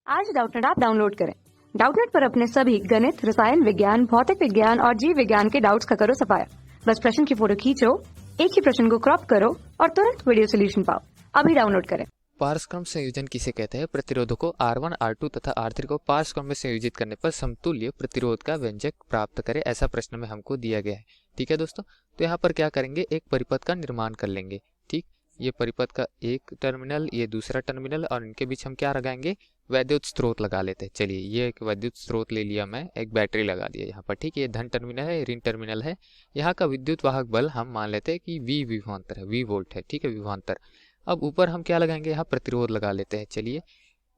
आज Doubtnut app download करें। Doubtnut पर अपने सभी गणित, रसायन विज्ञान, भौतिक विज्ञान और जीव विज्ञान के डाउट्स का करो सफाया। बस प्रश्न की फोटो खींचो, एक ही प्रश्न को क्रॉप करो और तुरंत वीडियो सोल्यूशन पाओ। अभी डाउनलोड करें। पारस्क्रम संयोजन किसे कहते हैं? प्रतिरोधों को R1, R2 तथा R3 को पारस्क्रम में संयोजित करने पर समतुल्य प्रतिरोध का व्यंजक प्राप्त करें, ऐसा प्रश्न में हमको दिया गया है। ठीक है दोस्तों, तो यहाँ पर क्या करेंगे, एक परिपथ का निर्माण कर लेंगे। ठीक, ये परिपथ का एक टर्मिनल, ये दूसरा टर्मिनल, और इनके बीच हम क्या लगाएंगे, वैद्युत स्रोत लगा लेते हैं। चलिए, ये एक वैद्युत स्रोत ले लिया, मैं एक बैटरी लगा दिया यहाँ पर। ठीक है, ये धन टर्मिनल है, ऋण टर्मिनल है। यहाँ का विद्युत वाहक बल हम मान लेते हैं कि V विभवांतर है, V वोल्ट है। ठीक है, विभवांतर। अब ऊपर हम क्या लगाएंगे, यहाँ प्रतिरोध लगा लेते हैं। चलिए,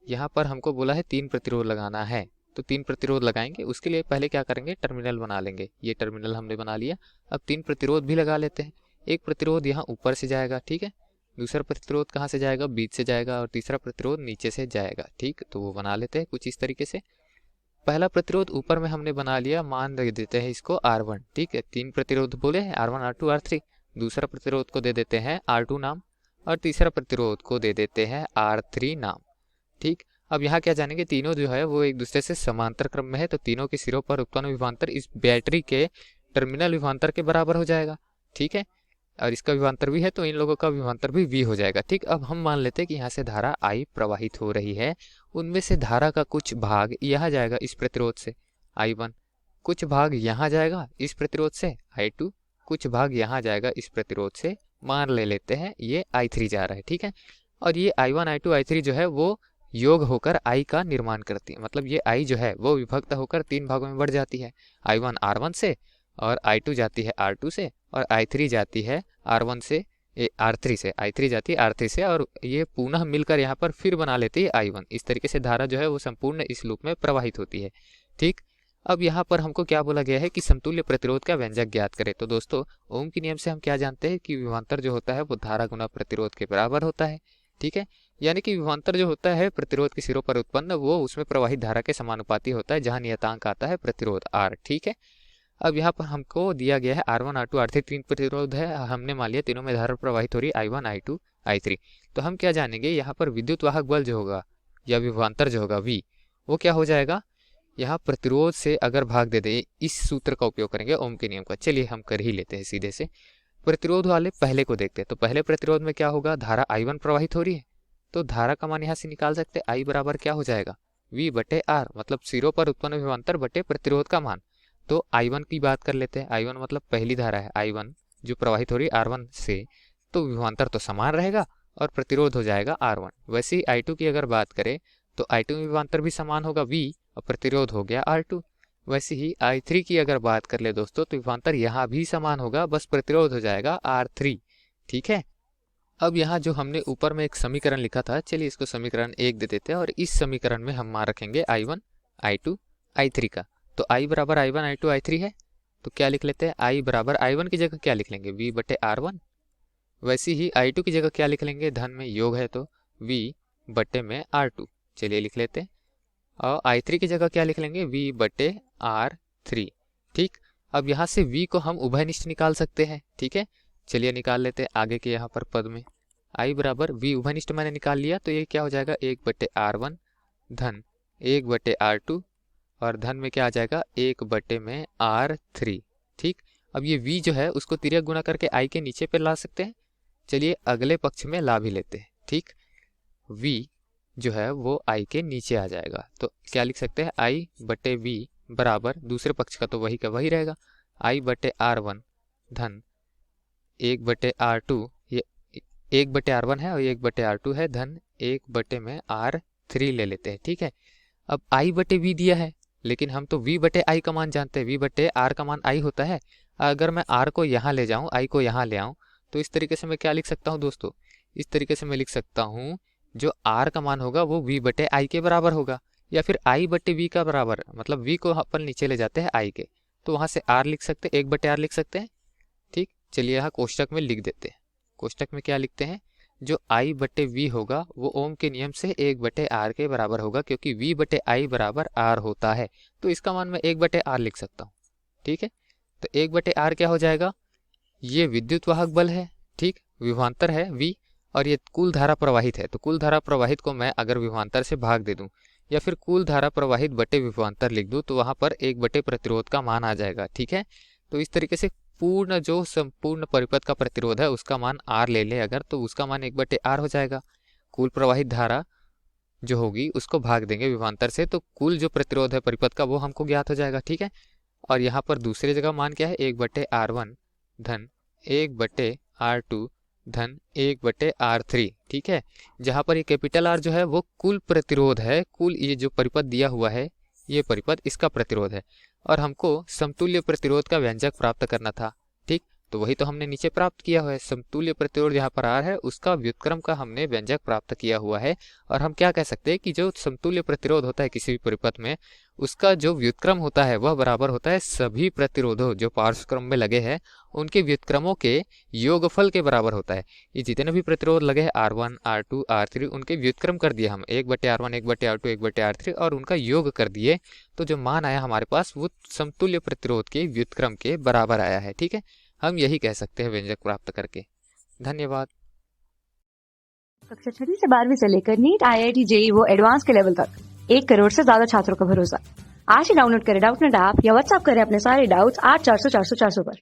यहाँ पर हमको बोला है 3 प्रतिरोध लगाना है, तो 3 प्रतिरोध लगाएंगे। उसके लिए पहले क्या करेंगे, टर्मिनल बना लेंगे। ये टर्मिनल हमने बना लिया। अब 3 प्रतिरोध भी लगा लेते हैं। एक प्रतिरोध यहाँ ऊपर से जाएगा, ठीक है, दूसरा प्रतिरोध कहाँ से जाएगा, बीच से जाएगा, और तीसरा प्रतिरोध नीचे से जाएगा। ठीक, तो वो बना लेते हैं कुछ इस तरीके से। पहला प्रतिरोध ऊपर में हमने बना लिया, मान दे देते हैं इसको R1। ठीक है, 3 प्रतिरोध बोले हैं, R1, R2, R3। दूसरा प्रतिरोध को दे देते हैं R2 नाम, और तीसरा प्रतिरोध को दे देते हैं R3 नाम। ठीक, अब यहाँ क्या जानेंगे, तीनों जो है वो एक दूसरे से समांतर क्रम में है, तो तीनों के सिरों पर उत्पन्न विभवांतर इस बैटरी के टर्मिनल विभवांतर के बराबर हो जाएगा। ठीक है, और इसका विभवांतर भी है, तो इन लोगों का विभवांतर भी V हो जाएगा। ठीक, अब हम मान लेते हैं कि यहाँ से धारा I प्रवाहित हो रही है। उनमें से धारा का कुछ भाग यहाँ जाएगा इस प्रतिरोध से, I1, कुछ भाग यहाँ जाएगा इस प्रतिरोध से, I2, कुछ भाग यहाँ जाएगा इस प्रतिरोध से। मान ले लेते हैं ये I3 जा रहा है। ठीक है, और ये I1, I2, I3 जो है वो योग होकर I का निर्माण करती है। मतलब ये I जो है वो विभक्त होकर 3 भागों में बढ़ जाती है। I1 R1 से, और I2 जाती है R2 से, और I3 जाती है R1 से, R3 से, I3 जाती है R3 से, और ये पुनः मिलकर यहाँ पर फिर बना लेती है I1। इस तरीके से धारा जो है वो संपूर्ण इस लूप में प्रवाहित होती है। ठीक, अब यहाँ पर हमको क्या बोला गया है कि समतुल्य प्रतिरोध का व्यंजक ज्ञात करें। तो दोस्तों, ओम के नियम से हम क्या जानते हैं कि विभवांतर जो होता है वो धारा गुना प्रतिरोध के बराबर होता है। ठीक है, यानी कि विभवांतर जो होता है प्रतिरोध के सिरों पर उत्पन्न, वो उसमें प्रवाहित धारा के समानुपाती होता है, जहाँ नियतांक आता है प्रतिरोध R। ठीक है, अब यहाँ पर हमको दिया गया है R1, R2, R3 3 प्रतिरोध है। हमने मान लिया तीनों में धारा प्रवाहित हो रही है, I1, I2, I3। तो हम क्या जानेंगे, यहाँ पर विद्युत वाहक बल जो होगा या विभवांतर जो होगा V, वो क्या हो जाएगा, यहाँ प्रतिरोध से अगर भाग दे दे, इस सूत्र का उपयोग करेंगे ओम के नियम का। चलिए हम कर ही लेते हैं सीधे से। प्रतिरोध वाले पहले को देखते हैं, तो पहले प्रतिरोध में क्या होगा, धारा I1 प्रवाहित हो रही है, तो धारा का मान यहाँ से निकाल सकते हैं। I बराबर क्या हो जाएगा, V बटे R, मतलब सिरों पर उत्पन्न विभवांतर बटे प्रतिरोध का मान। तो I1 की बात कर लेते हैं। I1 मतलब पहली धारा है I1 जो प्रवाहित हो रही है R1 से, तो विभवांतर तो समान रहेगा और प्रतिरोध हो जाएगा R1। वैसे ही I2 की अगर बात करें तो I2 में विभवांतर भी समान होगा V, और प्रतिरोध हो गया R2। वैसे ही I3 की अगर बात कर ले दोस्तों, तो विभवांतर यहाँ भी समान होगा, बस प्रतिरोध हो जाएगा R3। ठीक है, अब यहाँ जो हमने ऊपर में एक समीकरण लिखा था, चलिए इसको समीकरण 1 दे देते हैं, और इस समीकरण में हम मान रखेंगे I1, I2, I3 का। तो I बराबर I1, I2, I3 है, तो क्या लिख लेते हैं, I बराबर I1 की जगह क्या लिख लेंगे, V बटे R1। वैसे ही I2 की जगह क्या लिख लेंगे, धन में योग है तो V बटे में R2। चलिए लिख लेते हैं, और I3 की जगह क्या लिख लेंगे, V बटे R3। ठीक, अब यहाँ से V को हम उभयनिष्ठ निकाल सकते हैं। ठीक है, चलिए निकाल लेते हैं आगे के यहाँ पर पद में। I बराबर V उभयनिष्ठ मैंने निकाल लिया, तो ये क्या हो जाएगा, 1 बटे R1 धन 1 बटे R2, और धन में क्या आ जाएगा, 1 बटे में R3। ठीक, अब ये V जो है उसको तिर्यक गुना करके I के नीचे पे ला सकते हैं। चलिए अगले पक्ष में ला भी लेते हैं। ठीक, V जो है वो I के नीचे आ जाएगा, तो क्या लिख सकते हैं, I बटे V बराबर, दूसरे पक्ष का तो वही का वही रहेगा, I बटे R1 धन 1 बटे R2, ये 1 बटे R1 है और 1 बटे R2 है, धन 1 बटे में R3 ले लेते हैं। ठीक है, अब I बटे V दिया है, लेकिन हम तो V बटे I का मान जानते हैं, V बटे R का मान I होता है। अगर मैं R को यहाँ ले जाऊँ, I को यहाँ ले आऊँ, तो इस तरीके से मैं क्या लिख सकता हूँ दोस्तों, इस तरीके से मैं लिख सकता हूँ, जो R का मान होगा वो V बटे I के बराबर होगा, या फिर I बटे V का बराबर, मतलब V को अपन नीचे ले जाते हैं I के, तो वहाँ से R लिख सकते हैं, 1 बटे R लिख सकते हैं। ठीक, चलिए यहाँ कोष्टक में लिख देते हैं। कोष्टक में क्या लिखते हैं, जो I बटे V होगा वो ओम के नियम से 1 बटे R के बराबर होगा, क्योंकि V बटे I बराबर R होता है, तो इसका मान मैं 1 बटे R लिख सकता हूँ। ठीक है, तो 1 बटे R क्या हो जाएगा, ये विद्युत वाहक बल है। ठीक, विभवांतर है V, और ये कुल धारा प्रवाहित है, तो कुल धारा प्रवाहित को मैं अगर विभवांतर से भाग दे दूं, या फिर कुल धारा प्रवाहित बटे विभवांतर लिख दूँ तो वहाँ पर 1 बटे प्रतिरोध का मान आ जाएगा। ठीक है, तो इस तरीके से पूर्ण जो संपूर्ण परिपथ का प्रतिरोध है उसका मान R ले लें अगर, तो उसका मान 1 बटे R हो जाएगा। कुल प्रवाहित धारा जो होगी उसको भाग देंगे विभवांतर से, तो कुल जो प्रतिरोध है परिपथ का वो हमको ज्ञात हो जाएगा। ठीक है, और यहाँ पर दूसरी जगह मान क्या है, 1 बटे R1 धन 1 बटे R2 धन 1 बटे R3। ठीक है, जहाँ पर ये कैपिटल R जो है वो कुल प्रतिरोध है, कुल ये जो परिपथ दिया हुआ है ये परिपथ इसका प्रतिरोध है, और हमको समतुल्य प्रतिरोध का व्यंजक प्राप्त करना था। ठीक, तो वही तो हमने नीचे प्राप्त किया हुआ है, समतुल्य प्रतिरोध जहाँ पर R है उसका व्युत्क्रम का हमने व्यंजक प्राप्त किया हुआ है। और हम क्या कह सकते हैं कि जो समतुल्य प्रतिरोध होता है किसी भी परिपथ में, उसका जो व्युत्क्रम होता है वह बराबर होता है सभी प्रतिरोधों जो पार्श्वक्रम में लगे हैं उनके व्युत्क्रमों के योगफल के बराबर होता है। ये जितने भी प्रतिरोध लगे हैं R1 R2 R3 उनके व्युत्क्रम कर दिए हम, 1 बटे R1 1 बटे R2 1 बटे R3 और उनका योग कर दिए, तो जो मान आया हमारे पास वो समतुल्य प्रतिरोध के व्युत्क्रम के बराबर आया है। ठीक है, हम यही कह सकते हैं व्यंजक प्राप्त करके। धन्यवाद। कक्षा 6 से 12वीं से लेकर नीट IIT JEE वो एडवांस के लेवल तक 1 करोड़ से ज्यादा छात्रों का भरोसा। आज ही डाउनलोड करें डाउटनेट ऐप या व्हाट्सएप करें अपने सारे डाउट्स 8400 400 400 पर।